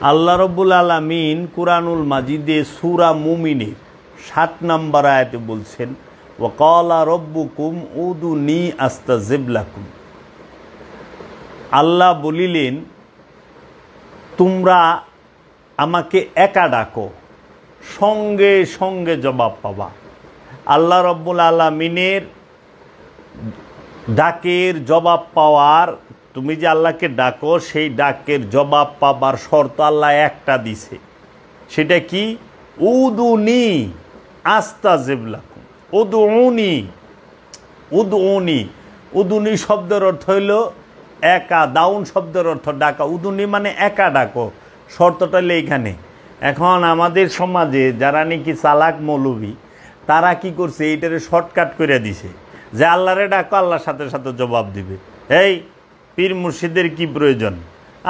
আল্লাহ রব্বুল আলামিন কুরআনুল মাজিদে সূরা মুমিনের ৭ নম্বর আয়াতে বলছেন, ওয়াকালা রব্বুকুম উদুনি আস্তাজিব লাকুম। আল্লাহ বলিলেন, তোমরা আমাকে একা ডাকো, সঙ্গে সঙ্গে জবাব পাবা। আল্লাহ রব্বুল আলামিনের ডাকের জবাব পাওয়ার, তুমি যে আল্লাহকে ডাকো সেই ডাকের জবাব পাবার শর্ত আল্লাহ একটা দিছে, সেটা কি? উদুনি আস্তাজিব লাকুম। উদউনি, উদউনি, উদুনি শব্দের অর্থ হইল একা, দাউন শব্দের অর্থ ডাকা, উদুনি মানে একা ডাকো। শর্তটা হলো এইখানে। এখন আমাদের সমাজে যারা নাকি চালাক মৌলবী, তারা কি করছে, এইটারে শর্টকাট করে দিছে যে আল্লাহরে ডাকো, আল্লাহর সাথে সাথে জবাব দিবে। এই পীর মুর্শিদের কি প্রয়োজন?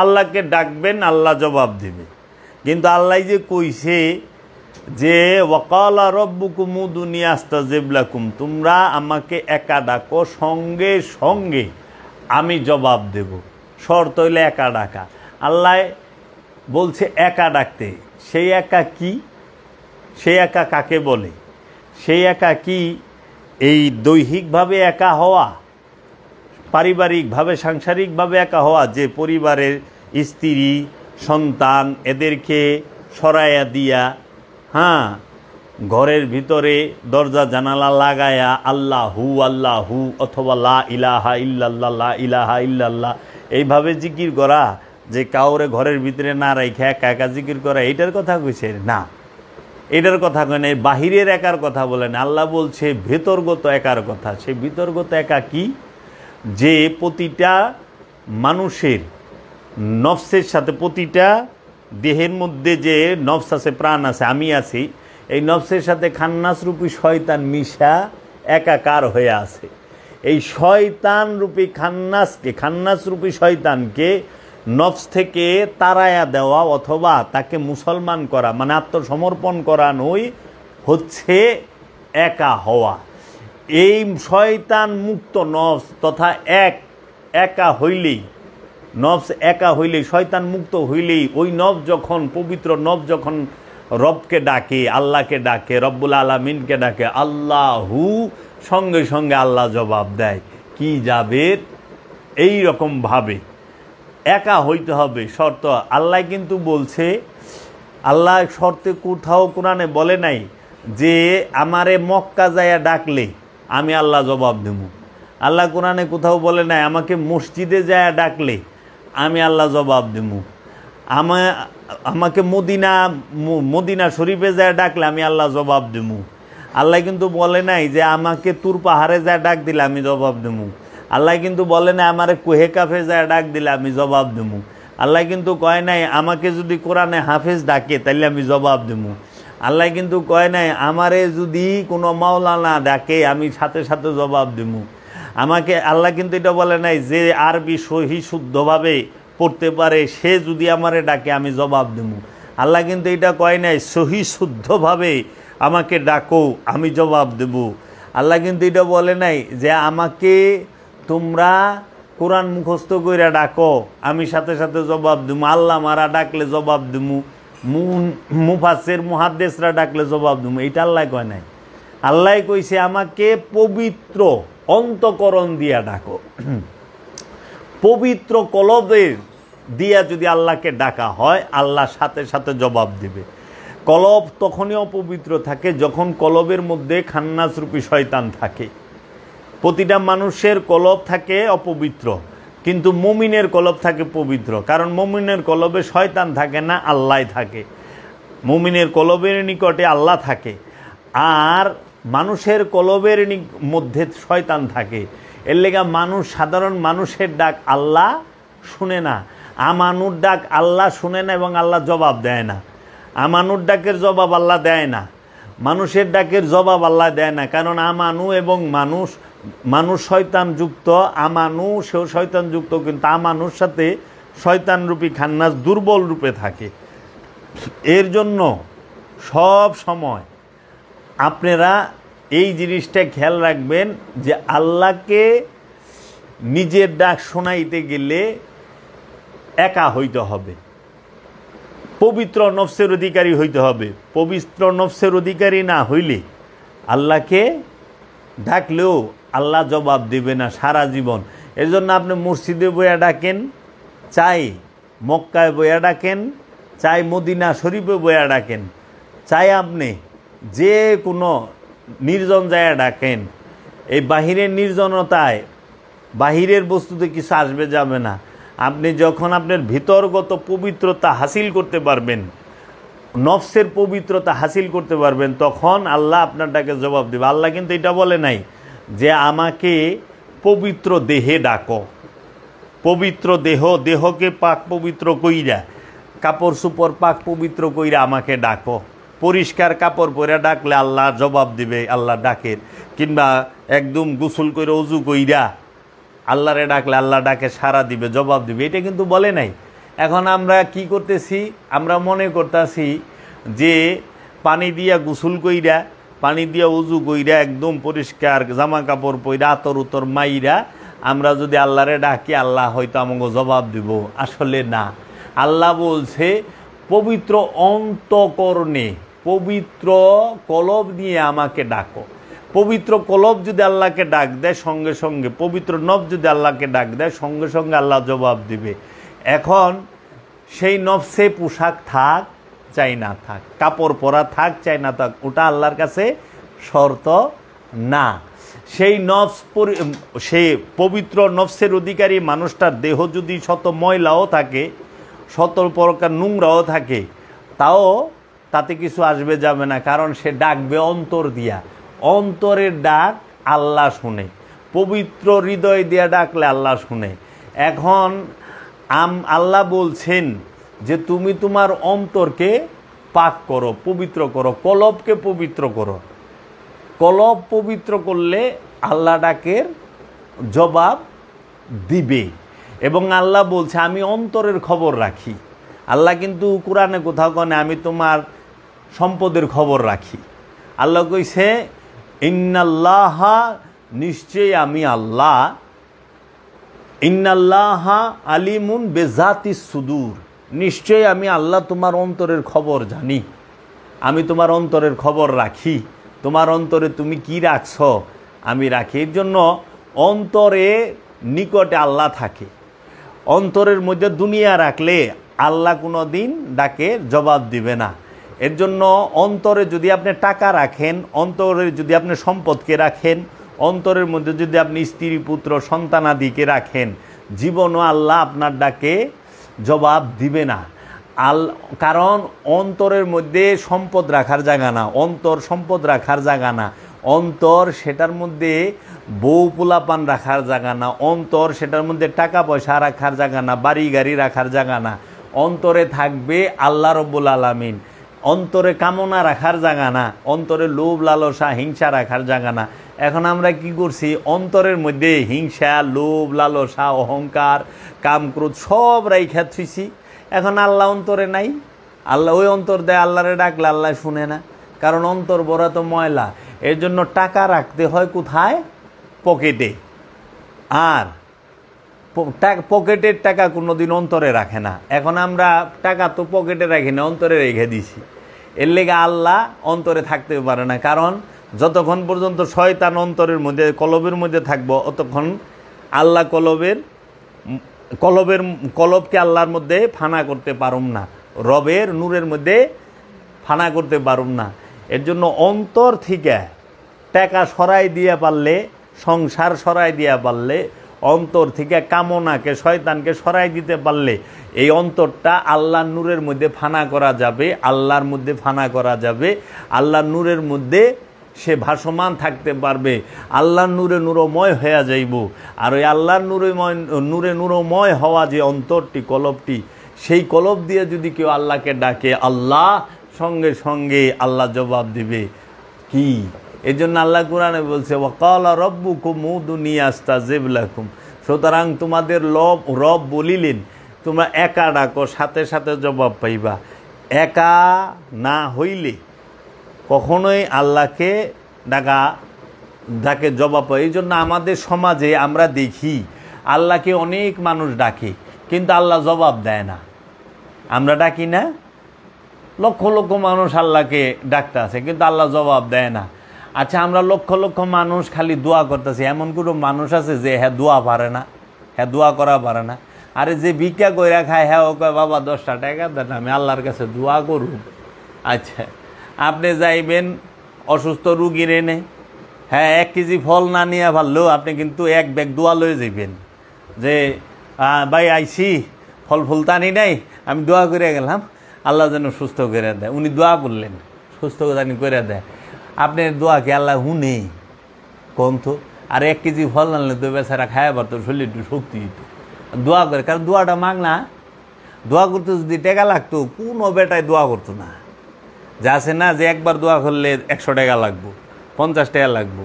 আল্লাহকে ডাকবেন, আল্লাহ জবাব দিবে। কিন্তু আল্লাহ যে কইছে যে ওয়াকালা রব্বুকুম উদুনি আস্তাজিব লাকুম, তোমরা আমাকে একা ডাকো, সঙ্গে সঙ্গে আমি জবাব দেব। শর্ত হইলে একা ডাকা। আল্লাহ বলছে একা ডাকতে। সেই একা কি? সেই একা কাকে বলে? সেই একা কি এই দৈহিকভাবে একা হওয়া, পারিবারিকভাবে সাংসারিকভাবে একা হওয়া, যে পরিবারের স্ত্রী সন্তান এদেরকে সরাইয়া দিয়া, ঘরের ভিতরে দরজা জানালা লাগায়া আল্লাহু আল্লাহু অথবা লা ইলাহা ইল্লাল্লাহ লা ইলাহা ইল্লাল্লাহ এইভাবে জিকির করা, যে কাউরে ঘরের ভিতরে না রাইখা একা একা জিকির করা, এইটার কথা কইছে না। এটার কথা কয় না, বাহিরের একার কথা বলেন। আল্লাহ বলছে ভেতরগত একার কথা। সেই ভিতরগত একা কি? যে প্রতিটা মানুষের নফসের সাথে, প্রতিটা দেহের মধ্যে যে নফস আছে, প্রাণ আছে, আমি আছি, এই নফসের সাথে খান্নাস রূপী শয়তান মিশা একাকার হয়ে আছে। এই শয়তান রূপী খান্নাসকে, খান্নাস রূপী শয়তানকে নফস থেকে তাড়ায়া দেওয়া অথবা তাকে মুসলমান করা, মানে আত্মসমর্পণ করানোই হচ্ছে একা হওয়া। এই শয়তান মুক্ত নফস তথা একা হইলেই, নফস একা হইলেই, শয়তান মুক্ত হইলেই, ওই নফস যখন, পবিত্র নফস যখন রবকে ডাকে, আল্লাহকে ডাকে, রব্বুল আলামিনকে ডাকে, আল্লাহু, সঙ্গে সঙ্গে আল্লাহ জবাব দেয়। কি যাবে? এই রকমভাবে একা হইতে হবে। শর্ত আল্লাহ কিন্তু বলছে, আল্লাহ শর্তে কোথাও কোরআনে বলে নাই যে আমারে মক্কা যাইয়া ডাকলে আমি আল্লাহ জবাব দেবো। আল্লাহ কোরআনে কোথাও বলে নাই আমাকে মসজিদে যাইয়া ডাকলে আমি আল্লাহ জবাব দেবো। আমাকে মদিনা শরীফে যায় ডাকলে আমি আল্লাহ জবাব দেবো। আল্লাহ কিন্তু বলে নাই যে আমাকে তুর পাহাড়ে যায় ডাক দিলে আমি জবাব দেবো। আল্লাহ কিন্তু বলে নাই আমারে কোহে কাফে যায় ডাক দিলে আমি জবাব দেবো। আল্লাহ কিন্তু কয় নাই আমাকে যদি কোরআনে হাফেজ ডাকে তাহলে আমি জবাব দেবো। আল্লাহ কিন্তু কয় নাই আমারে যদি কোনো মাওলানা ডাকে আমি সাথে সাথে জবাব দেবো। আমাকে আল্লাহ কিন্তু এটা বলে নাই যে আরবি সহি শুদ্ধভাবে পড়তে পারে সে যদি আমারে ডাকে আমি জবাব দেবো। আল্লাহ কিন্তু এটা কয় নাই সহি শুদ্ধভাবে আমাকে ডাকো আমি জবাব দেব। আল্লাহ কিন্তু এটা বলে নাই যে আমাকে তোমরা কোরআন মুখস্থ কইরা ডাকো আমি সাথে সাথে জবাব দেবো। আল্লাহ মারা ডাকলে জবাব দেবো, মুফাসসির মুহাদ্দিসরা ডাকলে জবাব দেবো, এইটা আল্লাহ কয় নাই। আল্লাহ কইছে আমাকে পবিত্র অন্তকরণ দিয়া ডাকো। পবিত্র কলবের দিয়া যদি আল্লাহকে ডাকা হয় আল্লাহ সাথে সাথে জবাব দিবে। কলব তখনই অপবিত্র থাকে যখন কলবের মধ্যে খান্নাস রূপী শয়তান থাকে। প্রতিটা মানুষের কলব থাকে অপবিত্র, কিন্তু মুমিনের কলব থাকে পবিত্র। কারণ মুমিনের কলবে শয়তান থাকে না, আল্লাহ থাকে। মুমিনের কলবের নিকটে আল্লাহ থাকে, আর মানুষের কলবের মধ্যে শয়তান থাকে। এর লেগা মানুষ, সাধারণ মানুষের ডাক আল্লাহ শুনে না, আমানুর ডাক আল্লাহ শুনে না এবং আল্লাহ জবাব দেয় না। আমানুর ডাকের জবাব আল্লাহ দেয় না, মানুষের ডাকের জবাব আল্লাহ দেয় না। কারণ আমানু এবং মানুষ শয়তান যুক্ত, আমানু সেও শয়তান যুক্ত, কিন্তু আমানুর সাথে শয়তান রূপী খান্নাস দুর্বল রূপে থাকে। এর জন্য সব সময় আপনারা এই জিনিসটা খেয়াল রাখবেন যে আল্লাহকে নিজের ডাক শোনাইতে গেলে একা হইতে হবে। পবিত্র নফসের অধিকারী হইতে হবে। পবিত্র নফসের অধিকারী না হইলে আল্লাহকে ডাকলেও আল্লাহ জবাব দেবে না সারা জীবন। এর জন্য আপনি মসজিদে বইয়া ডাকেন, চাই মক্কায় বইয়া ডাকেন, চাই মদিনা শরীফে বইয়া ডাকেন, চাই আপনি যে কোনো নির্জন জায়গায় ডাকেন, এই বাহিরের নির্জনতায় বাহিরের বস্তুতে কিছু আসবে যাবে না। আপনি যখন আপনার ভিতরগত পবিত্রতা হাসিল করতে পারবেন, নফসের পবিত্রতা হাসিল করতে পারবেন, তখন আল্লাহ আপনারটাকে জবাব দেবে। আল্লাহ কিন্তু এটা বলে নাই যে আমাকে পবিত্র দেহে ডাকো, পবিত্র দেহকে পাক পবিত্র কইরা, কাপড় সুপড় পাক পবিত্র কইরা আমাকে ডাকো। পরিষ্কার কাপড় পরে ডাকলে আল্লাহ জবাব দিবে আল্লাহ ডাকের, কিংবা একদম গোসল করে অজু কইরা আল্লাহরে ডাকলে আল্লাহ ডাকে সাড়া দিবে, জবাব দিবে, এটা কিন্তু বলে নাই। এখন আমরা কি করতেছি, আমরা মনে করতেছি যে পানি দিয়া গোসল কইরা, পানি দিয়া উজু কইরা, একদম পরিষ্কার জামা কাপড় পইরা, আতর উতর মাইরা আমরা যদি আল্লাহরে ডাকি আল্লাহ হয়তো আমাকে জবাব দিব। আসলে না, আল্লাহ বলছে পবিত্র অন্তঃকরণে পবিত্র কলব নিয়ে আমাকে ডাকো। পবিত্র কলব যদি আল্লাহকে ডাক দেয় সঙ্গে সঙ্গে, পবিত্র নফস যদি আল্লাহকে ডাক দেয় সঙ্গে সঙ্গে আল্লাহ জবাব দিবে। এখন সেই নফসে পোশাক থাক চাই না থাক, কাপড় পরা থাক চাই না থাক, ওটা আল্লাহর কাছে শর্ত না। সেই নফস, সেই পবিত্র নফসের অধিকারী মানুষটার দেহ যদি শত ময়লাও থাকে, শত প্রকার নোংরাও থাকে, তাও তাতে কিছু আসবে যাবে না, কারণ সে ডাকবে অন্তর দিয়া। অন্তরের ডাক আল্লাহ শুনে, পবিত্র হৃদয় দিয়া ডাকলে আল্লাহ শুনে। এখন আল্লাহ বলছেন যে তুমি তোমার অন্তরকে পাক করো, পবিত্র করো, কলবকে পবিত্র করো। কলব পবিত্র করলে আল্লাহ ডাকের জবাব দিবে। এবং আল্লাহ বলছে আমি অন্তরের খবর রাখি। আল্লাহ কিন্তু কোরআনে কোথাও কনে আমি তোমার সম্পদের খবর রাখি। আল্লাহ কইছে ইন্নাল্লাহা, নিশ্চয়ই আমি আল্লাহ, ইন্নাল্লাহা আলিমুন বেজাতিস সুদূর, নিশ্চয়ই আমি আল্লাহ তোমার অন্তরের খবর জানি, আমি তোমার অন্তরের খবর রাখি। তোমার অন্তরে তুমি কি রাখছ আমি রাখি। এর জন্য অন্তরে নিকটে আল্লাহ থাকে। অন্তরের মধ্যে দুনিয়া রাখলে আল্লাহ কোনো দিন ডাকে জবাব দিবে না। এর জন্য অন্তরে যদি আপনি টাকা রাখেন, অন্তরে যদি আপনি সম্পদকে রাখেন, অন্তরের মধ্যে যদি আপনি স্ত্রী পুত্র সন্তানাদিকে রাখেন, জীবনও আল্লাহ আপনার ডাকে জবাব দিবে না। কারণ অন্তরের মধ্যে সম্পদ রাখার জায়গা না, অন্তর সম্পদ রাখার জায়গা না, অন্তর সেটার মধ্যে বউ পোলাপান রাখার জায়গা না, অন্তর সেটার মধ্যে টাকা পয়সা রাখার জায়গা না, বাড়ি গাড়ি রাখার জায়গা না। অন্তরে থাকবে আল্লাহ রব্বুল আলামিন। অন্তরে কামনা রাখার জায়গা না, অন্তরে লোভ লালসা হিংসা রাখার জায়গা না। এখন আমরা কি করছি, অন্তরের মধ্যে হিংসা, লোভ লালসা, অহংকার, কাম ক্রোধ সব রাইখা থুইছি। এখন আল্লাহ অন্তরে নাই। আল্লাহ ওই অন্তর দেয়, আল্লাহরে ডাকলে আল্লাহ শুনে না, কারণ অন্তর বড় তো ময়লা। এর জন্য টাকা রাখতে হয় কোথায়, পকেটে। আর পকেটের টাকা কোনোদিন অন্তরে রাখে না। এখন আমরা টাকা তো পকেটে রাখি না, অন্তরে রেখে দিছি। এর লেগে আল্লাহ অন্তরে থাকতে পারে না, কারণ যতক্ষণ পর্যন্ত শয়তান অন্তরের মধ্যে কলবের মধ্যে থাকবো অতক্ষণ আল্লাহ কলবকে আল্লাহর মধ্যে ফানা করতে পারুম না, রবের নূরের মধ্যে ফানা করতে পারুম না। এর জন্য অন্তর থেকে টাকা সরাই দিয়া পারলে, সংসার সরাই দিয়া পারলে, অন্তর থেকে কামনাকে শয়তানকে সরাই দিতে পারলে এই অন্তরটা আল্লাহর নূরের মধ্যে ফানা করা যাবে, আল্লাহর মধ্যে ফানা করা যাবে, আল্লাহর নূরের মধ্যে সে ভাসমান থাকতে পারবে, আল্লাহর নূরে নূরময় হয়ে যাইব। আর ওই আল্লাহর নূরে নূরময় হওয়া যে অন্তরটি, কলবটি, সেই কলব দিয়ে যদি কেউ আল্লাহকে ডাকে, আল্লাহ সঙ্গে সঙ্গে আল্লাহ জবাব দিবে। কি এই জন্য আল্লাহ কোরআনে বলছে ওয়াকালা রব্বুকুম উদুনি আস্তাজিব লাকুম। সুতরাং তোমাদের রব বলিলেন তোমরা একা ডাকো, সাথে সাথে জবাব পাইবা। একা না হইলে কখনোই আল্লাহকে ডাকে জবাব পাই। এই জন্য আমাদের সমাজে আমরা দেখি আল্লাহকে অনেক মানুষ ডাকে, কিন্তু আল্লাহ জবাব দেয় না। আমরা ডাকি না, লক্ষ লক্ষ মানুষ আল্লাহকে ডাকতে আছে, কিন্তু আল্লাহ জবাব দেয় না। আচ্ছা, আমরা লক্ষ লক্ষ মানুষ খালি দোয়া করতেছি, এমন কোনো মানুষ আছে যে হ্যাঁ দোয়া পারে না, হ্যাঁ দোয়া করা পারে না? আরে যে ভিক্ষা কইরা খায়, হ্যাঁ ও কয় বাবা 10টা টাকা দেন, আমি আল্লাহর কাছে দোয়া করুন। আচ্ছা, আপনি যাইবেন অসুস্থ রুগীর এনে, হ্যাঁ 1 কেজি ফল না নিয়ে পারলেও আপনি কিন্তু 1 ব্যাগ দোয়া লয়ে যাইবেন যে ভাই আইসি, ফল ফুল টানি নাই, আমি দোয়া করে গেলাম আল্লাহ যেন সুস্থ করে দেয়। উনি দোয়া করলেন, সুস্থ জানি করে দেয়। আপনার দোয়া কি আল্লাহ হুনে কোন তো? আর 1 কেজি ফল আনলে তো বেচারা খায় পারতো, শরীরে একটু শক্তি দিত। দোয়া করে, কারণ দোয়াটা মাগ না। দোয়া করতে যদি টাকা লাগতো, কোনো বেটায় দোয়া করতো না। যা আছে না যে একবার দোয়া করলে 100 টাকা লাগবো, 50 টাকা লাগবো।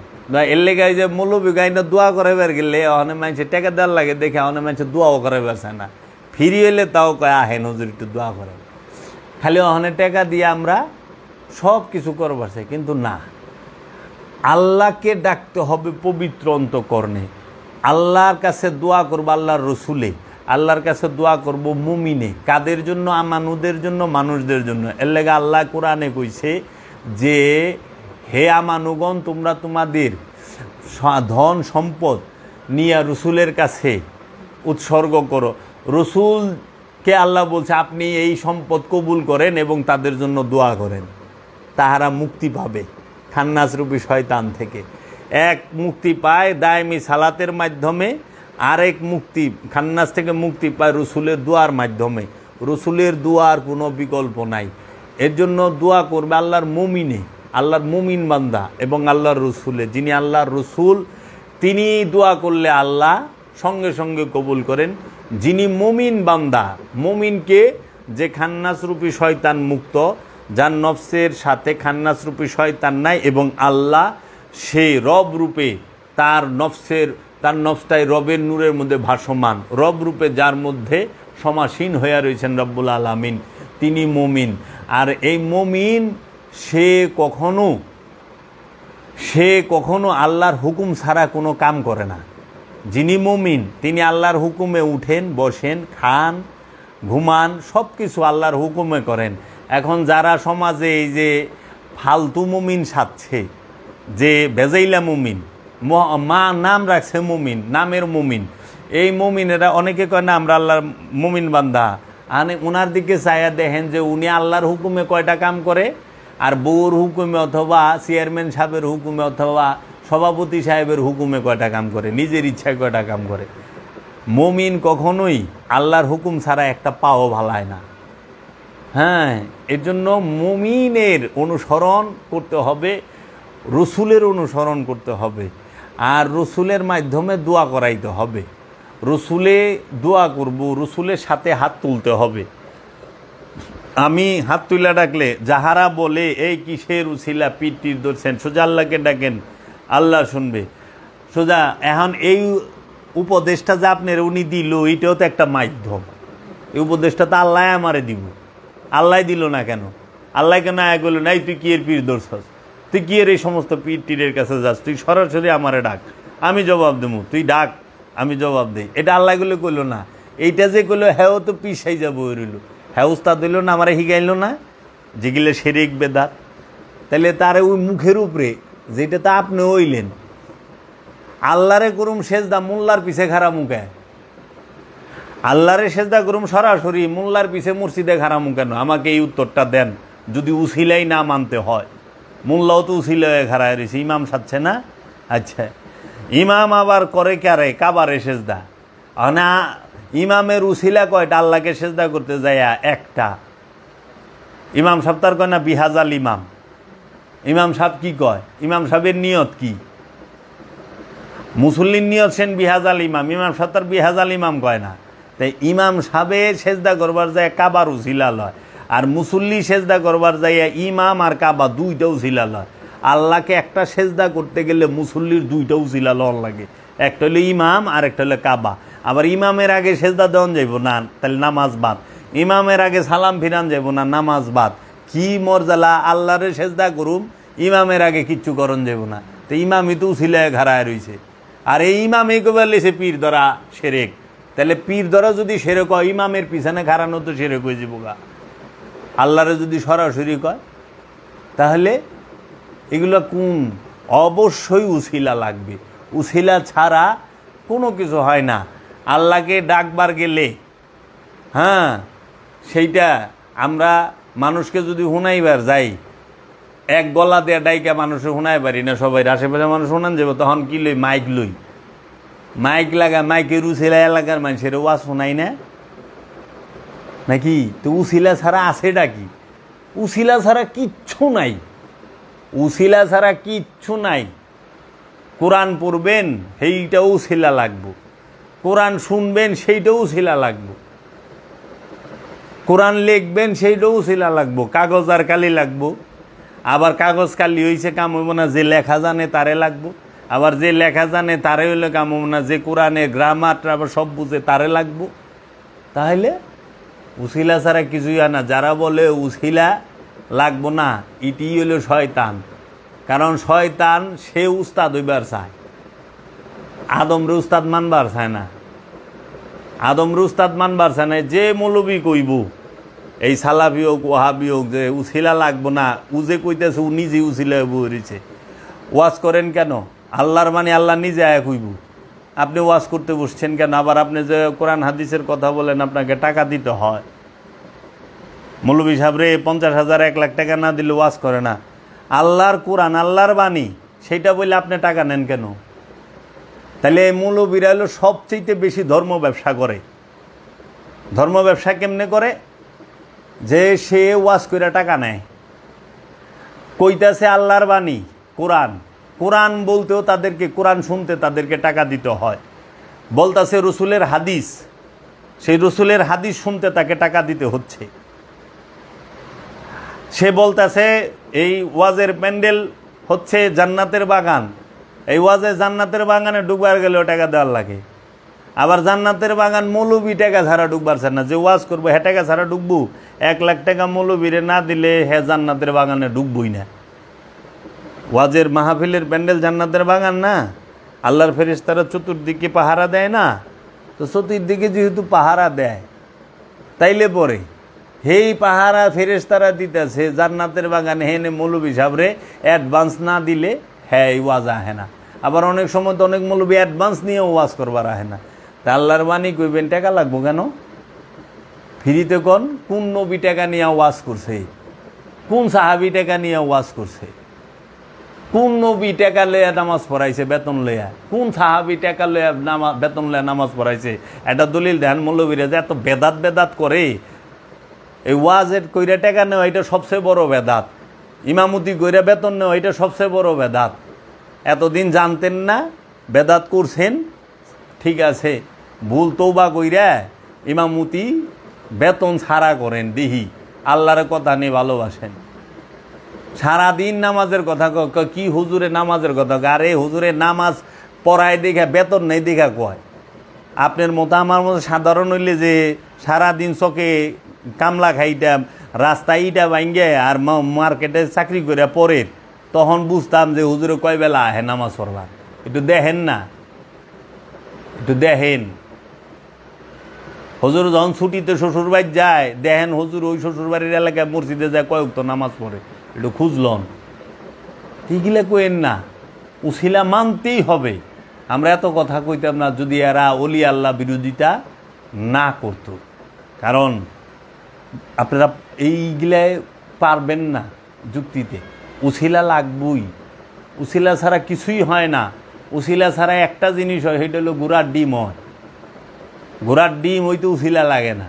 এর লেগে যে মৌলবী গাইনা দোয়া করাইবার গেলে অনেক মানুষের টাকা দেওয়ার লাগে দেখে অনেক মানুষের দোয়াও করাইবার চায় না। ফিরি হইলে তাও কয় আহেন হুজুর একটু দোয়া করেন। খালি অনেক টাকা দিয়ে আমরা সব কিছু করবার চাই, কিন্তু না, আল্লাহকে ডাকতে হবে পবিত্র অন্তঃকরণে। আল্লাহর কাছে দোয়া করবো আল্লাহর রসুলে, আল্লাহর কাছে দোয়া করব মুমিনে। কাদের জন্য? আমানুদের জন্য, মানুষদের জন্য। এর লেগে আল্লাহ কোরআনে কইছে যে হে আমানুগণ, তোমরা তোমাদের ধন সম্পদ নিয়ে রসুলের কাছে উৎসর্গ করো। রসুলকে আল্লাহ বলছে আপনি এই সম্পদ কবুল করেন এবং তাদের জন্য দোয়া করেন, তাহারা মুক্তি পাবে খান্নাসরূপী শয়তান থেকে। এক মুক্তি পায় দায়মি সালাতের মাধ্যমে, আরেক মুক্তি খান্নাস থেকে মুক্তি পায় রসুলের দোয়ার মাধ্যমে। রসুলের দোয়ার কোনো বিকল্প নাই। এর জন্য দোয়া করবে আল্লাহর মুমিনে, আল্লাহর মুমিন বান্দা এবং আল্লাহর রসুলে। যিনি আল্লাহর রসুল তিনি দোয়া করলে আল্লাহ সঙ্গে সঙ্গে কবুল করেন। যিনি মুমিন বান্দা, মুমিনকে যে খান্নাসরূপী শয়তান মুক্ত, যার নফসের সাথে খান্নাসরূপী শয়তান নাই এবং আল্লাহ সেই রব রূপে তার নফসটাই রবের নূরের মধ্যে ভাসমান, রব রূপে যার মধ্যে সমাসীন হইয়া রয়েছেন রব্বুল আলামিন, তিনি মুমিন। আর এই মুমিন সে কখনো আল্লাহর হুকুম ছাড়া কোনো কাম করে না। যিনি মুমিন তিনি আল্লাহর হুকুমে উঠেন, বসেন, খান, ঘুমান, সব কিছু আল্লাহর হুকুমে করেন। এখন যারা সমাজে এই যে ফালতু মুমিন সাজছে, যে বেজাইলা মুমিন, মা নাম রাখছে মুমিন, নামের মুমিন, এই মুমিনেরা অনেকে কয় না আমরা আল্লাহর মুমিন বান্দা, ওনার দিকে চাইয়া দেখেন যে উনি আল্লাহর হুকুমে কয়টা কাম করে, আর বউর হুকুমে অথবা চেয়ারম্যান সাহেবের হুকুমে অথবা সভাপতি সাহেবের হুকুমে কয়টা কাম করে, নিজের ইচ্ছায় কয়টা কাম করে। মুমিন কখনোই আল্লাহর হুকুম ছাড়া একটা পাও ভালায় না। হ্যাঁ, এর জন্য মুমিনের অনুসরণ করতে হবে, রসুলের অনুসরণ করতে হবে, আর রসুলের মাধ্যমে দোয়া করাইতে হবে। রসুলে দোয়া করব, রসুলের সাথে হাত তুলতে হবে। আমি হাত তুলে ডাকলে যাহারা বলে এই কিসের উছিলা পিঠ টির ধরছেন, সোজা আল্লাহকে ডাকেন, আল্লাহ শুনবে সোজা। এখন এই উপদেশটা যে আপনার উনি দিল, এইটাও তো একটা মাধ্যম। এই উপদেশটা তো আল্লাহ আমারে দিব, আল্লাহ দিল না কেন? আল্লাহ কেন এগুলো নাই, তুই কি এর পীর ধরছস, তুই কি এর এই সমস্ত পীর টিরের কাছে যাস, তুই সরাসরি আমারে ডাক, আমি জবাব দেবো, তুই ডাক আমি জবাব দিই। এটা আল্লাহ এগুলো কইল না। এইটা যে কইলো হ্যাঁ তো পিছাই যাবো রইল, হ্যাঁ উস্তাদ দিল না, আমারে হিগাইল না, যেগুলো শিরক বেদাত। তাহলে তার ওই মুখের উপরে যেটা তা আপনি হইলেন, আল্লাহরে করুম সেজদা মোল্লার পিছে খারা মুখে, আল্লাহরে সেজদা করুম সরাসরি, মোল্লার পিছে মুর্শিদে খারা মুখ কেন? আমাকে এই উত্তরটা দেন। যদি উসিলাই না মানতে হয়, মোল্লাও তো উসিলাই খারায় রয়েছে, ইমাম সাচ্ছে না। আচ্ছা, ইমাম আবার করে কারে? কাবারে সেজদা না। ইমামের উসিলা কয়টা? আল্লাহকে সেজদা করতে যায় একটা। ইমাম সাহেব তার কয় না বিহাজাল ইমাম। ইমাম সাহেব কি কয়? ইমাম সাহেবের নিয়ত কি? মুসল্লির নিয়ত সেন বিহাজাল ইমাম, ইমাম সাহেব তার বিহাজাল ইমাম কয় না। তাই ইমাম সাহেবের সেজদা করবার যায় কাবার উসিলা লয়, আর মুসল্লি সেজদা করবার যাইয়া ইমাম আর কাবা দুইটা উসিলা লয়। আল্লাহকে একটা সেজদা করতে গেলে মুসল্লির দুইটা উসিলা লওয়ার লাগে, একটা হলো ইমাম আর একটা হলো কাবা। আবার ইমামের আগে সেজদা দেওয়ান যাইব না, তাহলে নামাজ বাদ। ইমামের আগে সালাম ফিরান যাইব না, নামাজ বাদ। কি মর্যাদা! আল্লাহরে সেজদা করুম, ইমামের আগে কিচ্ছু করণ যাইব না। তো ইমামই তো উসিলায় ঘাড়ায় রয়েছে, আর এই ইমামই কবার লেছে পীর ধরা সেরেক। তাহলে পীর ধরা যদি সেরেক হয়, ইমামের পিছনে ঘাড়ানো তো সেরেক হয়ে যাবো গা। আল্লাহরে যদি সরাসরি কয় তাহলে এগুলো কোন? অবশ্যই উসিলা লাগবে। উসিলা ছাড়া কোনো কিছু হয় না। আল্লাহকে ডাকবার গেলে হ্যাঁ, সেইটা আমরা মানুষকে যদি শুনাইবার যাই, এক গলা দিয়ে ডাইকা মানুষে শুনাই পারি না। সবাই আশেপাশে মানুষ শুনান যাব, তখন কি লই? মাইক লই, মাইক লাগা, মাইকের উসিলা এলাকার মানুষের ওয়াজ শোনাই না নাকি? তো উসিলা ছাড়া আছেটা কি? উসিলা ছাড়া কিচ্ছু নাই, উসিলা ছাড়া কিচ্ছু নাই। কোরআন পড়বেন সেইটাও উসিলা লাগবো, কোরআন শুনবেন সেইটাও উসিলা লাগবো, কোরআন লিখবেন সেইটাও উসিলা লাগবো, কাগজ আর কালি লাগবো। আবার কাগজ কালি হইছে কাম হইব না, যে লেখা জানে তারে লাগবো। আবার যে লেখা জানে তারে হইলে কাম হইব না, যে কোরআনের গ্রামার আবার সব বুঝে তারে লাগবো। তাহলে উসিলা ছাড়া কিছুই হয় না। যারা বলে উসিলা লাগবো না, এটি হইল শয়তান। কারণ শয়তান সে উস্তাদ হইবার চায়, আদমরে উস্তাদ মানবার চায় না। আদমরে উস্তাদ মানবার চায় না। যে মৌলবি কইব, এই সালাফি হোক ওয়াহাবি হোক, যে উসিলা লাগবো না, উজে কইতেছে ও নিজে উসিলা বইছে। ওয়াজ করেন কেন? আল্লাহর মানে আল্লাহ নিজে আয়া কইব। আপনি ওয়াজ করতে বসছেন কেন? আবার আপনি যে কোরআন হাদিসের কথা বলেন, আপনাকে টাকা দিতে হয়। মৌলবি সাহেবরে 50,000 1 লাখ টাকা না দিলে ওয়াজ করে না। আল্লাহর কোরআন, আল্লাহর বাণী, সেইটা বলে আপনি টাকা নেন কেন? তাহলে এই মৌলবীরা হলো সবচেয়ে বেশি ধর্ম ব্যবসা করে। ধর্ম ব্যবসা কেমনে করে? যে সে ওয়াজ করে টাকা নেয়, কইতাছে আল্লাহর বাণী কোরআন, কোরআন বলতেও তাদেরকে, কোরআন শুনতে তাদেরকে টাকা দিতে হয়। বলতাছে রসুলের হাদিস, সেই রসুলের হাদিস শুনতে তাকে টাকা দিতে হচ্ছে। সে বলতাছে এই ওয়াজের প্যান্ডেল হচ্ছে জান্নাতের বাগান, এই ওয়াজে জান্নাতের বাগানে ঢুকবার গেলেও টাকা দেওয়ার লাগে। আবার জান্নাতের বাগান মৌলবি টাকা ছাড়া ঢুকবার চায় না। যে ওয়াজ করবো হ্যাঁ টাকা ছাড়া ঢুকবো, 1 লাখ টাকা মৌলবীরে না দিলে হ্যাঁ জান্নাতের বাগানে ঢুকবই না। ওয়াজের মাহফিলের প্যান্ডেল জান্নাতের বাগান না? আল্লাহর ফেরেশতারা চতুর্দিকে পাহারা দেয় না? তো চতুর্দিকে যেহেতু পাহারা দেয়, তাইলে পরে হেই পাহারা ফেরেশতারা দিতেছে জান্নাতের বাগানে, হেনে মৌলবি সাহেবরে অ্যাডভান্স না দিলে হ্যাঁ এই ওয়াজ আহে না। আবার অনেক সময় তো অনেক মৌলবি অ্যাডভান্স নিয়েও ওয়াজ করবার আহে না। তা আল্লাহর বাণী কইবেন টাকা লাগবো কেন? ফ্রিতে কোন নবী টাকা নিয়ে ওয়াজ করছে? কোন সাহাবি টাকা নিয়ে ওয়াজ করছে? কোন নবী টাকা লইয়া নামাজ পড়াইছে বেতন লইয়া? কোন সাহাবি টাকা লইয়া বেতন লইয়া নামাজ পড়াইছে? এটা দলিল দেন মৌলবীরা যে এত বেদাত বেদাত করে। এই ওয়াজের কইরা টাকা নেওয়া এটা সবচেয়ে বড় বেদাত, ইমামতি কইরা বেতন নেওয়া এটা সবচেয়ে বড় বেদাত। এতদিন জানতেন না, বেদাত করছেন, ঠিক আছে, ভুল তৌবা কইরা ইমামতি বেতন ছাড়া করেন, দিহি আল্লাহর কথা নিয়ে ভালোবাসেন। সারাদিন নামাজের কথা কি হুজুরে নামাজের কথা, আরে হুজুরে নামাজ পড়ায় দেখা বেতন নেই দেখা কয়। আপনার মতো আমার মতো সাধারণ হইলে যে সারাদিন চকে কামলা খাইতাম, রাস্তা ইটা ভাঙ্গে আর মার্কেটে চাকরি করে পরে, তখন বুঝতাম যে হুজুরে কয় বেলা আহে নামাজ পড়বার। একটু দেখেন না, একটু দেখেন। হুজুর যখন ছুটিতে শ্বশুর বাড়ি যায়, দেখেন হুজুর ওই শ্বশুর বাড়ির এলাকায় মসজিদে যায় কয়েক তো নামাজ পড়ে, একটু খুঁজলন। এগুলা কইেন না, উসিলা মানতেই হবে। আমরা এত কথা কইতাম না যদি এরা ওলি আল্লাহ বিরোধিতা না করত। কারণ আপনারা এইগুলাই পারবেন না যুক্তিতে, উসিলা লাগবই। উসিলা ছাড়া কিছুই হয় না। উসিলা ছাড়া একটা জিনিস হয়, সেটা হলো ঘোড়ার ডিম হয়। ঘোড়ার ডিম হইতে উসিলা লাগে না,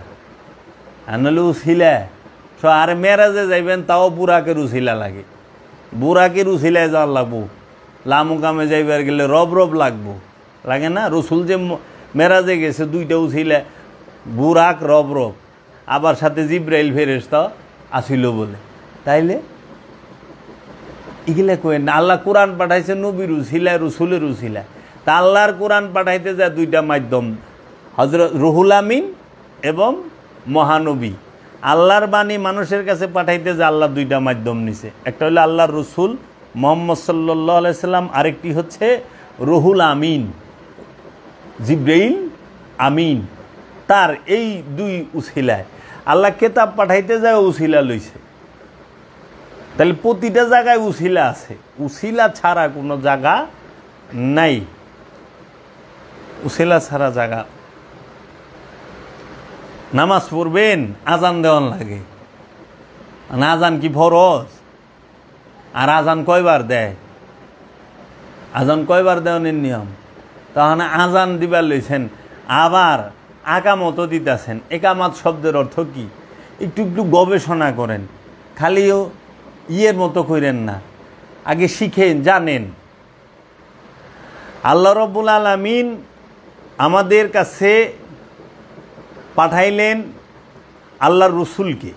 আর নাহলে উসিলা আর মেরাজে যাইবেন তাও বুড়াকের উসিলা লাগে। বুড়াকের উসিলায় যাওয়ার লাগবো, লামুকামে যাইবার গেলে রব রব লাগবো, লাগে না? রসুল যে মেরাজে গেছে 2টা উসিলা, বুড়াক রব রব, আবার সাথে জিব্রাইল ফেরেশতা আসিল বলে। তাইলে এগুলা কই না, আল্লাহ কোরআন পাঠাইছে নবীর উসিলা, রসুলের উসিলা। তা আল্লাহর কোরআন পাঠাইতে যায় 2টা মাধ্যম, হযরত রুহুল আমিন এবং মহানবী। আল্লাহর বাণী মানুষের কাছে পাঠাইতে যে আল্লাহ 2টা মাধ্যম নিছে, একটা হলো আল্লাহর রসুল মুহাম্মদ সাল্লাল্লাহু আলাইহি সাল্লাম, আরেকটি হচ্ছে রুহুল আমিন, জিব্রাইল আমিন। তার এই 2 উসিলায় আল্লাহ কেতাব পাঠাইতে যায় উসিলা লইছে। তাহলে প্রতিটা জায়গায় উসিলা আছে, উসিলা ছাড়া কোনো জায়গা নাই, উসিলা ছাড়া জায়গা। নামাজ পড়বেন, আজান দেওয়ান লাগে, আজান কি ফরজ? আর আজান কয়বার দেয়? আজান কয়বার দেওয়ানের নিয়ম? তাহলে আজান দিবার লইছেন, আবার আকামতও দিতেছেন। একামাত শব্দের অর্থ কি? একটু একটু গবেষণা করেন, খালিও ইয়ের মতো করেন না, আগে শিখেন, জানেন। আল্লাহ রাব্বুল আলামিন আমাদের কাছে পাঠাইলেন আল্লাহর রসুলকে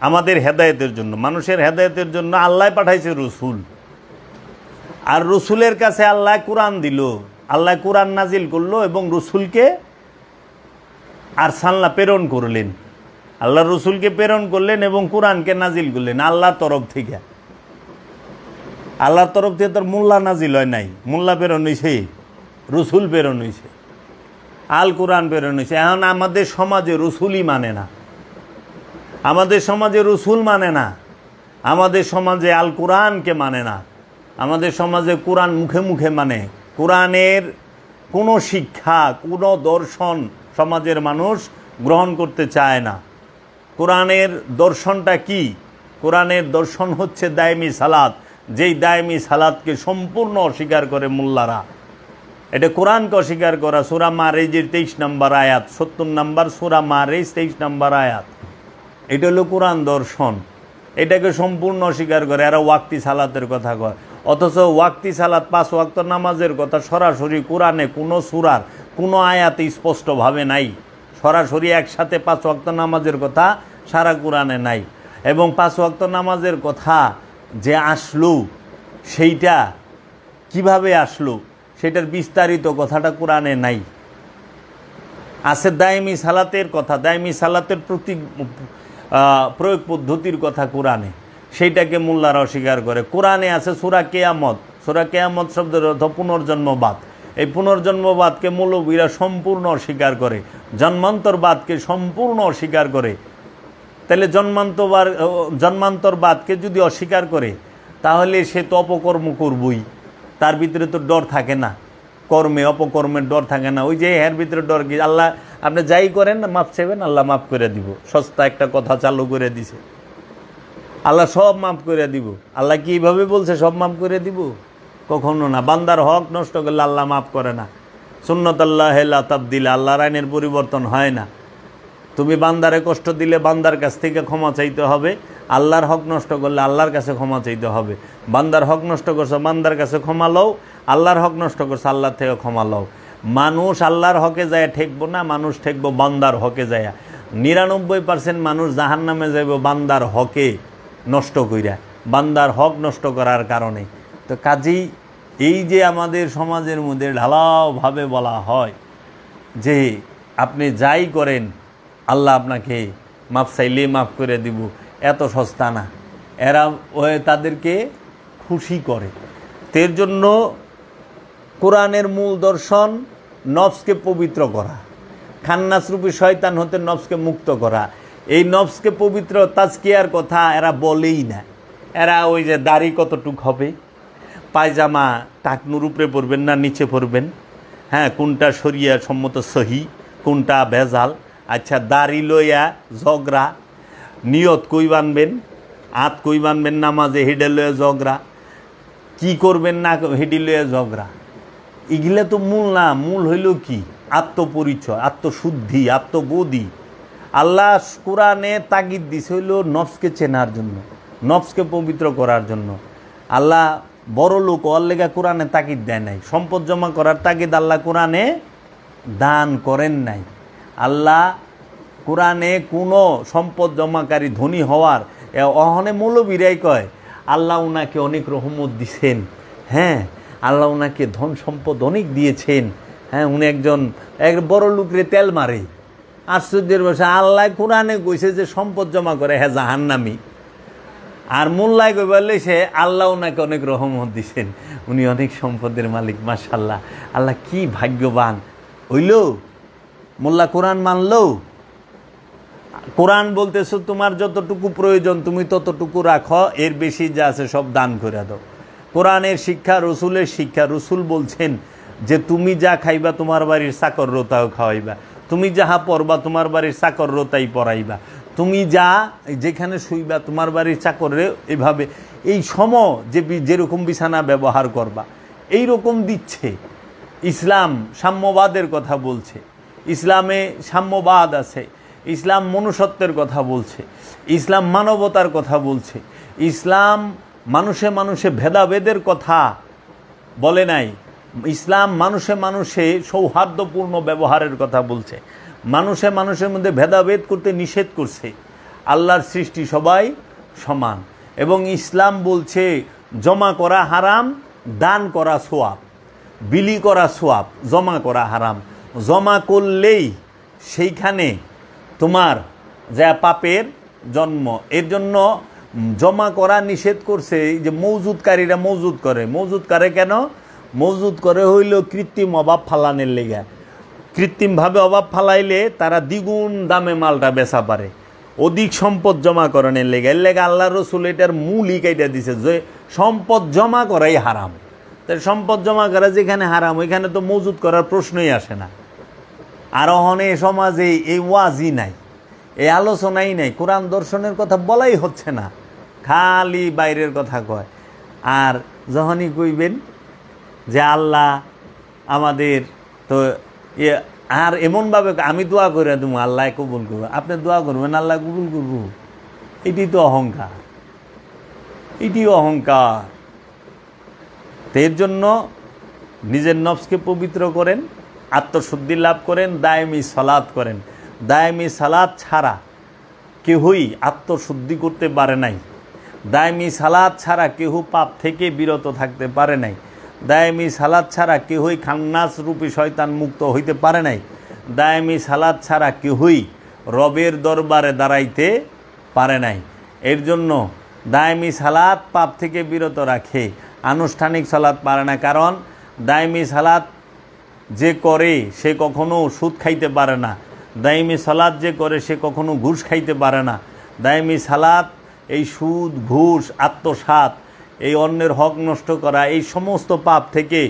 আমাদের হেদায়েতের জন্য, মানুষের হেদায়েতের জন্য আল্লাহ পাঠাইছে রসুল। আর রসুলের কাছে আল্লাহ কোরআন দিল, আল্লাহ কোরআন নাজিল করলো এবং রসুলকে আরসালনা প্রেরণ করলেন। আল্লাহ রসুলকে প্রেরণ করলেন এবং কোরআনকে নাজিল করলেন আল্লাহর তরফ থেকে। আল্লাহর তরফ থেকে তোর মোল্লা নাজিল হয় নাই, মোল্লা প্রেরণ হয়েছে, রসুল প্রেরণ হয়েছে, আল কোরআন প্রেরণ হয়েছে। এখন আমাদের সমাজে রসুলই মানে না, আমাদের সমাজে রসুল মানে না, আমাদের সমাজে আল কোরআনকে মানে না, আমাদের সমাজে কোরআন মুখে মুখে মানে। কোরআনের কোনো শিক্ষা, কোনো দর্শন সমাজের মানুষ গ্রহণ করতে চায় না। কোরআনের দর্শনটা কি? কোরআনের দর্শন হচ্ছে দায়মি সালাত, যেই দায়মি সালাতকে সম্পূর্ণ অস্বীকার করে মোল্লারা। এটা কোরআনকে অস্বীকার করা। সূরা মারিজের 23 নম্বর আয়াত, 70 নম্বর সূরা মারিজ 23 নম্বর আয়াত। এটা হলো কোরআন দর্শন, এটাকে সম্পূর্ণ অস্বীকার করে। এরা ওয়াক্তি সালাতের কথা কয়, অথচ ওয়াক্তি সালাত 5 ওয়াক্ত নামাজের কথা সরাসরি কোরআনে কোনো সূরার কোনো আয়াতে স্পষ্টভাবে নাই। সরাসরি একসাথে 5 ওয়াক্ত নামাজের কথা সারা কোরআনে নাই। এবং 5 ওয়াক্ত নামাজের কথা যে আসলো সেইটা কিভাবে আসলো সেটার বিস্তারিত কথাটা কোরআনে নাই। আছে দায়মি সালাতের কথা, দায়মি সালাতের প্রয়োগ পদ্ধতির কথা কোরআনে, সেইটাকে মোল্লারা অস্বীকার করে। কোরআনে আছে সূরা কিয়ামত, সূরা কিয়ামত শব্দের অর্থ পুনর্জন্মবাদ। এই পুনর্জন্মবাদকে মৌলবীরা সম্পূর্ণ অস্বীকার করে, জন্মান্তরবাদকে সম্পূর্ণ অস্বীকার করে। তাহলে জন্মান্তরবাদকে যদি অস্বীকার করে তাহলে সে তো অপকর্ম করবই, তার ভিতরে তো ডর থাকে না, কর্মে অপকর্মের ডর থাকে না। ওই যে এর ভিতরে ডর কি? আল্লাহ আপনি যাই করেন মাফ চাইবেন, আল্লাহ মাফ করে দিব। সস্তা একটা কথা চালু করে দিছে, আল্লাহ সব মাফ করে দিব। আল্লাহ কি এইভাবে বলছে সব মাফ করে দিব? কখনো না। বান্দার হক নষ্ট করলে আল্লাহ মাফ করে না। সুন্নাতুল্লাহ লা তাবদীল, আল্লাহর আইনের পরিবর্তন হয় না। তুমি বান্দারে কষ্ট দিলে বান্দার কাছ থেকে ক্ষমা চাইতে হবে, আল্লাহর হক নষ্ট করলে আল্লাহর কাছে ক্ষমা চাইতে হবে। বান্দার হক নষ্ট করছো, বান্দার কাছে ক্ষমা লও, আল্লাহর হক নষ্ট করছো, আল্লাহর থেকে ক্ষমা লও। মানুষ আল্লাহর হকে যায় ঠেকবো না, মানুষ ঠেকবো বান্দার হকে যায়। 99% মানুষ জাহান্নামে যাইব বান্দার হকে নষ্ট কইরা, বান্দার হক নষ্ট করার কারণে। তো কাজেই এই যে আমাদের সমাজের মধ্যে ঢালাওভাবে বলা হয় যে আপনি যাই করেন আল্লাহ আপনাকে মাফ চাইলে মাফ করে দিব, এত সস্তা না। এরা তাদেরকে খুশি করে। এর জন্য কোরআনের মূল দর্শন নফসকে পবিত্র করা, খান্নাসরূপী শয়তান হতে নফসকে মুক্ত করা। এই নফসকে পবিত্র তাজকিয়ার কথা এরা বলেই না। এরা ওই যে দাড়ি কতটুক হবে, পায়জামা টাকনুর উপরে পরবেন না নিচে পরবেন, হ্যাঁ কোনটা শরিয়া সম্মত সহি, কোনটা ভেজাল। আচ্ছা দাড়ি লইয়া ঝগড়া, নিয়ত কই বানবেন, হাত কই বানবেন নামাজে, হেডে লইয়া ঝগড়া, কি করবেন না হেডি লইয়া ঝগড়া। এগুলা তো মূল না। মূল হইল কি? আত্মপরিচয়, আত্মশুদ্ধি, আত্মবোধি। আল্লাহ কোরআনে তাগিদ দিছে হইল নফসকে চেনার জন্য, নফসকে পবিত্র করার জন্য। আল্লাহ বড় লোক ওর লেগা কোরআনে তাগিদ দেয় নাই। সম্পদ জমা করার তাগিদ আল্লাহ কোরআনে দান করেন নাই। আল্লাহ কোরআনে কোনো সম্পদ জমাকারী ধনী হওয়ার অহনে মৌলবীরাই কয় আল্লাহ উনাকে অনেক রহমত দিছেন, হ্যাঁ আল্লাহ উনাকে ধন সম্পদ অনেক দিয়েছেন, হ্যাঁ উনি একজন বড় লোকরে তেল মারে। আশ্চর্যের বিষয় আল্লাহ কোরআনে কইছে যে সম্পদ জমা করে হ্যাঁ জাহান্নামী, আর মোল্লায় কই বললে সে আল্লাহ উনাকে অনেক রহমত দিছেন, উনি অনেক সম্পদের মালিক। মাশাআল্লাহ, আল্লাহ কি ভাগ্যবান হইল। মোল্লা কোরআন মানলো, কোরআন বলতেছো তোমার যতটুকু প্রয়োজন তুমি ততটুকু রাখো, এর বেশি যা আছে সব দান করে দাও। কোরআনের শিক্ষা, রসুলের শিক্ষা, রসুল বলছেন যে তুমি যা খাইবা তোমার বাড়ির চাকর রোতাও খাওয়াইবা, তুমি যাহা পড়বা তোমার বাড়ির চাকর রোতাই পড়াইবা, তুমি যা যেখানে শুইবা তোমার বাড়ির চাকরে এভাবে এই যে যেরকম বিছানা ব্যবহার করবা এই রকম দিচ্ছে। ইসলাম সাম্যবাদের কথা বলছে, ইসলামে সাম্যবাদ আছে, ইসলাম মনুষ্যত্বের কথা বলছে, ইসলাম মানবতার কথা বলছে, ইসলাম মানুষে মানুষে ভেদাভেদের কথা বলে নাই, ইসলাম মানুষে মানুষে সৌহার্দ্যপূর্ণ ব্যবহারের কথা বলছে, মানুষে মানুষের মধ্যে ভেদাভেদ করতে নিষেধ করছে। আল্লাহর সৃষ্টি সবাই সমান, এবং ইসলাম বলছে জমা করা হারাম, দান করা সোয়াব, বিলি করা সোয়াব, জমা করা হারাম। জমা করলেই সেইখানে তোমার যা পাপের জন্ম। এর জন্য জমা করা নিষেধ করছে। যে মজুদকারীরা মজুদ করে কেন? মজুদ করে হইল কৃত্রিম অভাব ফালানের লেগে। কৃত্রিমভাবে অভাব ফালাইলে তারা দ্বিগুণ দামে মালটা বেচা পারে, অধিক সম্পদ জমা করানোর লেগে। এর লেগে আল্লাহ রসুল এটার মূলই কাইটা দিছে যে সম্পদ জমা করাই হারাম। তাই সম্পদ জমা করা যেখানে হারাম ওইখানে তো মজুদ করার প্রশ্নই আসে না। আর অহনে সমাজে এই ওয়াজই নাই, এই আলোচনাই নাই, কোরআন দর্শনের কথা বলাই হচ্ছে না, খালি বাইরের কথা কয়। আর যখনই কইবেন যে আল্লাহ আমাদের তো আর এমনভাবে আমি দোয়া করে দেবো আল্লাহ কবুল করবো, আপনি দোয়া করবেন আল্লাহ কবুল করবো, এটি তো অহংকার, এটিও অহংকার। তো এর জন্য নিজের নফসকে পবিত্র করেন, আত্মশুদ্ধি লাভ করেন, দায়েমি সালাত করেন। দায়েমি সালাত ছাড়া কেহই আত্মশুদ্ধি করতে পারে নাই, দায়েমি সালাত ছাড়া কেহ পাপ থেকে বিরত থাকতে পারে নাই, দায়েমি সালাত ছাড়া কেহই খান্নাস রূপী শয়তান মুক্ত হইতে পারে নাই, দায়েমি সালাত ছাড়া কেহই রবের দরবারে দাঁড়াইতে পারে নাই। এর জন্য দায়েমি সালাত পাপ থেকে বিরত রাখে, আনুষ্ঠানিক সালাত পারে না। কারণ দায়েমি সালাত যে করে সে কখনো সুদ খাইতে পারে না, দায়েমি সালাত যে করে সে কখনো ঘুষ খাইতে পারে না। দায়েমি সালাত এই সুদ, ঘুষ, আত্মসাৎ, এই অন্যের হক নষ্ট করা, এই সমস্ত পাপ থেকে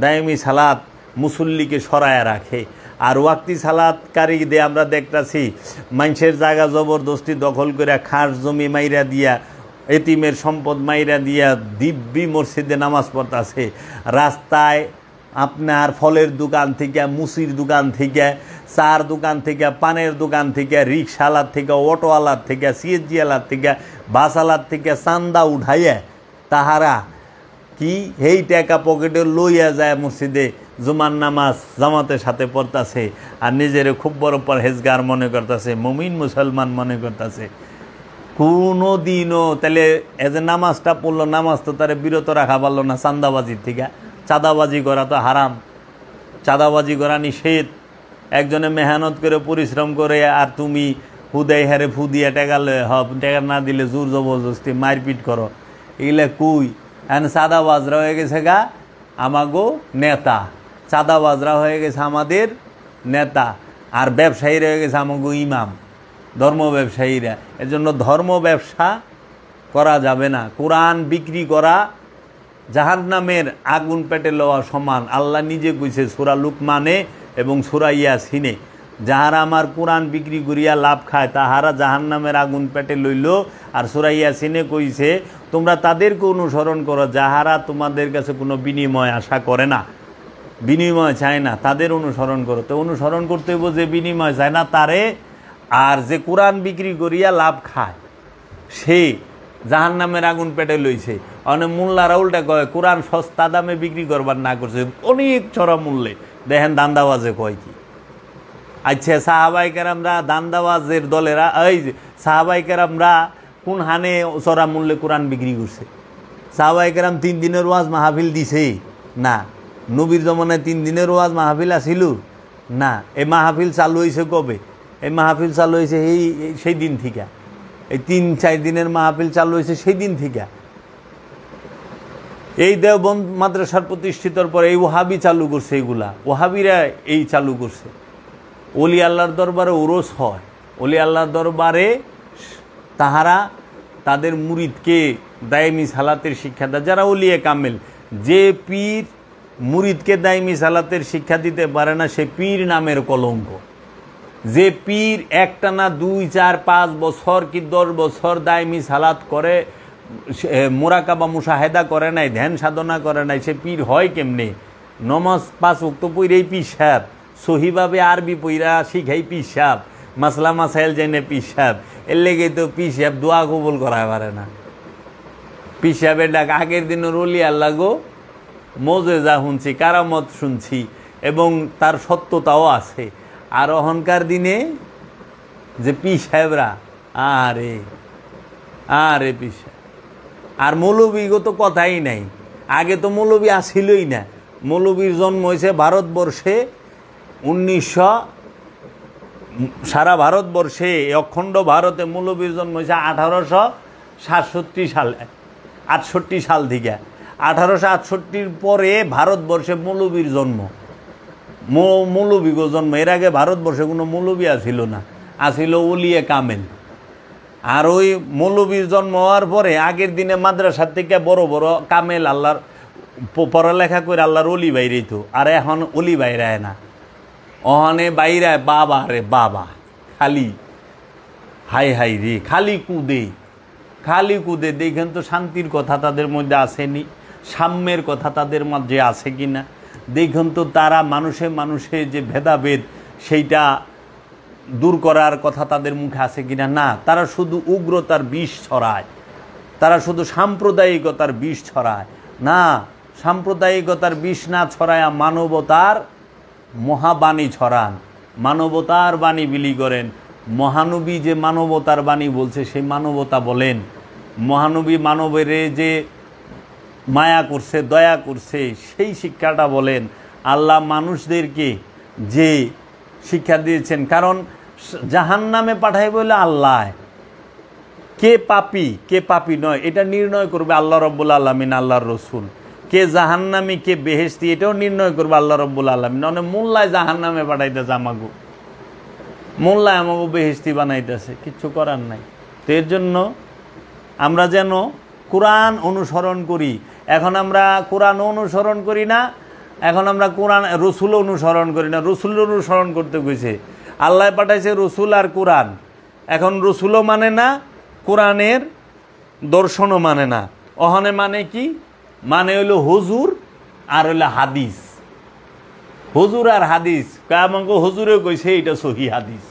দায়েমি সালাত মুসল্লিকে সরায়া রাখে। আর ওয়াক্তি সালাতকারীদের আমরা দেখতেছি মানুষের জায়গা জবরদস্তি দখল করে খাস জমি মাইরা দিয়া, এতিমের সম্পদ মাইরা দিয়া দিব্যি মসজিদে নামাজ পড়তেছে, রাস্তায় আপনার ফলের দোকান থেকে, মুসির দোকান থেকে, চার দোকান থেকে, পানের দোকান থেকে, রিক্সাওয়ালার থেকে, অটোওয়ালার থেকে, সিএনজিওয়ালার থেকে, বাসওয়ালার থেকে চান্দা উঠাইয়া তাহারা কি এই টাকা পকেটে লইয়া যায় মসজিদে জুমার নামাজ জামাতের সাথে পড়তেছে, আর নিজের খুব বড় পরহেজগার মনে করতেছে, মুমিন মুসলমান মনে করতেছে। কোনো দিনও তাহলে যে নামাজটা পড়লো, নামাজ তো তারা বিরত রাখা পারলো না চাঁদাবাজির থেকে। চাঁদাবাজি করা তো হারাম, চাঁদাবাজি করা নিষেধ। একজনে মেহনত করে পরিশ্রম করে আর তুমি হুদাই হারে ফু দিয়া টেকা টেকা না দিলে জোর জবরদস্তি মারপিট করো, এগুলা কুই। এখন চাঁদাবাজরা হয়ে গেছে গা আমাগো নেতা, চাঁদাবাজরা হয়ে গেছে আমাদের নেতা, আর ব্যবসায়ীরা হয়ে গেছে আমাগো ইমাম, ধর্ম ব্যবসায়ীরা। এর জন্য ধর্ম ব্যবসা করা যাবে না। কোরআন বিক্রি করা জাহান্নামের আগুন পেটে লওয়া সমান। আল্লাহ নিজে কইছে সূরা লুকমানে এবং সূরা ইয়াসিনে, যাহারা আমার কোরআন বিক্রি করিয়া লাভ খায় তাহারা জাহান্নামের আগুন পেটে লইল। আর সূরা ইয়াসিনে কইছে তোমরা তাদেরকে অনুসরণ করো যাহারা তোমাদের কাছে কোনো বিনিময় আশা করে না, বিনিময় চায় না, তাদের অনুসরণ করো। তো অনুসরণ করতে হইব যে বিনিময় চায় না তারে। আর যে কোরআন বিক্রি করিয়া লাভ খায় সে জাহান্নামের আগুন পেটে লইছে। অনেক মোল্লারা উল্টা কয় কোরআন সস্তা দামে বিক্রি করবার না করছে, অনেক চড়া মূল্যে। দেখেন দান্দাবাজে কয় কি। আচ্ছা, সাহাবাই কেরামরা দান্দাবাজের দলেরা, এই সাহাবাই কেরামরা কোন হানে চড়া মূল্যে কোরআন বিক্রি করছে? সাহাবাই কেরাম 3 দিনের ওয়াজ মাহফিল দিছে না? নবীর জমানায় 3 দিনের ওয়াজ মাহফিল আসিল না? এই মাহফিল চালু হয়েছে কবে? এই মাহফিল চালু হয়েছে সেই দিন থেকে। এই 3-4 দিনের মাহফিল চালু হয়েছে সেই দিন থেকে। এই দেওবন্দ মাদ্রাসার প্রতিষ্ঠিতর পর এই ওহাবি চালু করছে, এইগুলা ওহাবিরা এই চালু করছে। ওলি আল্লাহর দরবারে ওরস হয়, ওলি আল্লাহ দরবারে তাহারা তাদের মুরিদকে দায়মি সালাতের শিক্ষা দেয়। যারা ওলিয়ে কামেল, যে পীর মুরিদকে দায়মি সালাতের শিক্ষা দিতে পারে না সে পীর নামের কলঙ্ক। যে পীর একটানা 2, 4, 5 বছর কি 10 বছর দায়মি সালাত করে, মোরাকাবা মুশাহেদা করে নাই, ধ্যান সাধনা করে নাই, সে পীর হয় কেমনে? নমাজ 5 ওয়াক্ত পইরেই পীর সাহেব, সহিভাবে আরবি পইরা শিখাই পীর সাহেব, মাসলা মাসাইল জেনে পীর সাহেব। এর লেগে তো পীর সাহেব দোয়া কবুল করা পারে না। পীর সাহেবের ডাক আগের দিনের ওলি আল্লাহ গো মোজেজা শুনছি, কারামত শুনছি এবং তার সত্যতাও আছে। আর অহংকার দিনে যে পীর সাহেবরা আরে আরে পীর সাহেব আর মৌলবীগত কথাই নাই। আগে তো মৌলবী আসিলই না। মৌলবীর জন্ম হয়েছে ভারতবর্ষে 1900, সারা ভারতবর্ষে অখণ্ড ভারতে মৌলবীর জন্ম হয়েছে 1867 সালে, 68 সাল থেকে। 1868 পরে ভারতবর্ষে মৌলবীর জন্ম, মৌলবীগো জন্ম। এর আগে ভারতবর্ষে কোনো মৌলবী আসিল না, আসিল ওলিয়ে কামেল। আর ওই মৌলবীর জন্ম হওয়ার পরে আগের দিনে মাদ্রাসার থেকে বড় বড় কামেল আল্লাহর পড়ালেখা করে আল্লাহর অলি বাইরেই তো। আর এখন অলি বাইরায় না, অহনে বাইরায় বাবা রে বাবা, খালি হাই হাই রে, খালি কুদে খালি কুদে। দেখেন তো শান্তির কথা তাদের মধ্যে আসেনি, সাম্যের কথা তাদের মধ্যে আছে কি না দেখুন তো। তারা মানুষে মানুষে যে ভেদাভেদ সেইটা দূর করার কথা তাদের মুখে আছে কিনা? না, তারা শুধু উগ্রতার বিষ ছড়ায়, তারা শুধু সাম্প্রদায়িকতার বিষ ছড়ায়। না, সাম্প্রদায়িকতার বিষ না ছড়ায় মানবতার মহাবাণী ছড়ান, মানবতার বাণী বিলি করেন। মহানবী যে মানবতার বাণী বলছে সেই মানবতা বলেন। মহানবী মানবের যে মায়া করছে, দয়া করছে, সেই শিক্ষাটা বলেন। আল্লাহ মানুষদেরকে যে শিক্ষা দিয়েছেন, কারণ জাহান্নামে পাঠাই বলে আল্লাহ, কে পাপী কে পাপী নয় এটা নির্ণয় করবে আল্লাহ রব্বুল আলামিন, আল্লাহর রসুল। কে জাহান্নামী কে বেহেশতি এটাও নির্ণয় করবে আল্লাহ রব্বুল আলামিন। মানে মোল্লায় জাহান্নামে পাঠাইতেছে আমাগো, মোল্লায় আমাগো বেহেশতি বানাইতেছে, কিচ্ছু করার নাই। তো এর জন্য আমরা যেন কোরআন অনুসরণ করি। এখন আমরা কোরআন অনুসরণ করি না, এখন আমরা কোরআন রসুল অনুসরণ করি না। রসুল অনুসরণ করতে গেছে, আল্লাহ পাঠাইছে রসুল আর কোরআন। এখন রসুলও মানে না, কোরআনের দর্শনও মানে না। অহনে মানে কি? মানে হইল হুজুর আর হইল হাদিস। হুজুর আর হাদিস, আমাকে হুজুরেও কইছে এটা সহি হাদিস।